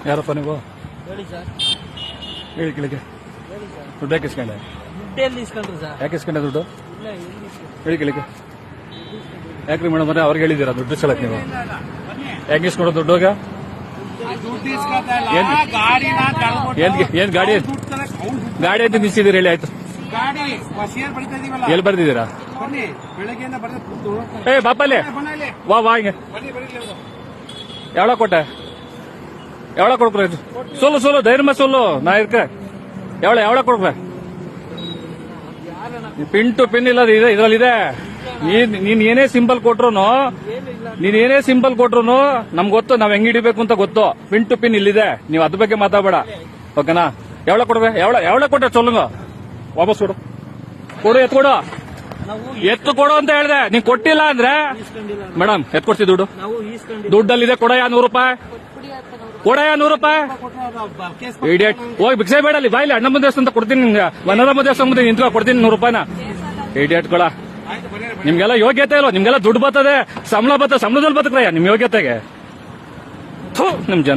ಯಾರಪ್ಪ ನೀವು? ಹೇಳಿ ಸರ್. ಹೇಳಿ ಕೆಳಗೆ. ಹೇಳಿ ಸರ್. ದುಡ್ಡು ಯಾಕೆ ಇಸ್ಕೊಂಡೆ? ದುಡ್ಡು ಎಲ್ಲಿ ಇಸ್ಕೊಂಡ್ರು ಸರ್? ಯಾಕೆ ಇಸ್ಕೊಂಡೆ ದುಡ್ಡು? ಇಲ್ಲ, ಎಲ್ಲಿ ಇಸ್ಕೊಂಡ್ರು? ಹೇಳಿ ಕೆಳಗೆ. ಯಾಕ್ರಿ ಮೇಡಮ್ ಅವ್ರೆ ಅವ್ರಿಗೆ ಹೇಳಿದ್ದೀರಾ ದುಡ್ಡು ಇಸ್ಕೊಳಕ್ ನೀವು? ಯಾಕೆ ಇಸ್ಕೊಡೋ ದುಡ್ಡು? ಏನ್ ಗಾಡಿ ಗಾಡಿ ಅಂತ ನಿಲ್ಸಿದ್ದೀರಿ ಹೇಳಿ ಆಯ್ತು. ಎಲ್ಲಿ ಬರ್ದಿದ್ದೀರಾ? ಏ ಬಾಪಲ್ಲಿ ವಾ ವಾ ಹಿಂಗೆ ಎವಳ ಕೊಟ್ಟೆ ಎವಳ ಕೊಡ್ಕ್ರೆ ಸೋಲು ಧೈರ್ಯ ಸೋಲು ನಾ ಇರ್ಕ ಎವಳ ಕೊಡ್ಕ್ರೆ ಪಿನ್ ಟು ಪಿನ್ ಇಲ್ಲ ಇದ್ರಲ್ಲಿದೆ. ನೀನ್ ಏನೇ ಸಿಂಬಲ್ ಕೊಟ್ರು ನಮ್ಗೆ ಗೊತ್ತು ನಾವ್ ಹೆಂಗ್ ಹಿಡಿಬೇಕು ಅಂತ ಗೊತ್ತು. ಪಿನ್ ಟು ಪಿನ್ ಇಲ್ಲಿದೆ, ನೀವ್ ಅದ್ರ ಬಗ್ಗೆ ಮಾತಾಡಬೇಡ ಓಕೆನಾ? ಎವಳ ಕೊಡ್বে ಎವಳ ಕೊಟ್ಟೆ ಚೊಲ್ಲಂಗ ವಾಪಸ್ ಕೊಡು ಎತ್ತು ಕೊಡು ಅಂತ ಹೇಳ್ದೆ. ನೀನ್ ಕೊಟ್ಟಿಲ್ಲ ಅಂದ್ರೆ ಮೇಡಮ್ ಎತ್ಕೊಡ್ತಿ ದುಡ್ಡಲ್ಲಿದೆ. ಕೊಡಯ್ಯ 100 ರೂಪಾಯಿ ಕೊಡಯ್ಯ 100 ರೂಪಾಯಿ. ಇಡಿಯಟ್ ಹೋಗಿ ಭಿಕ್ಷೆ ಬೇಡಲ್ಲಿ ಬಾಯಿಲಿ ಅಣ್ಣ ಮುಂದೆ ಅಂತ ಕೊಡ್ತೀನಿ ನಿಮ್ಗೆ. ವನರಮ್ಮ ದೇವಸ್ಥಾನ ಮುಂದೆ ನಿಂತ್ಕೊ ಕೊಡ್ತೀನಿ 100 ರೂಪಾಯಿನ. ಇಡಿಯಟ್ ಕೊಡ. ನಿಮ್ಗೆಲ್ಲ ಯೋಗ್ಯತೆ ಇಲ್ವ? ನಿಮ್ಗೆಲ್ಲ ದುಡ್ಡು ಬರ್ತದೆ, ಸಂಬಳದಲ್ಲಿ ಬದುಕ್ರಯ್ಯ ನಿಮ್ ಯೋಗ್ಯತೆಗೆ. ನಿಮ್ ಜನ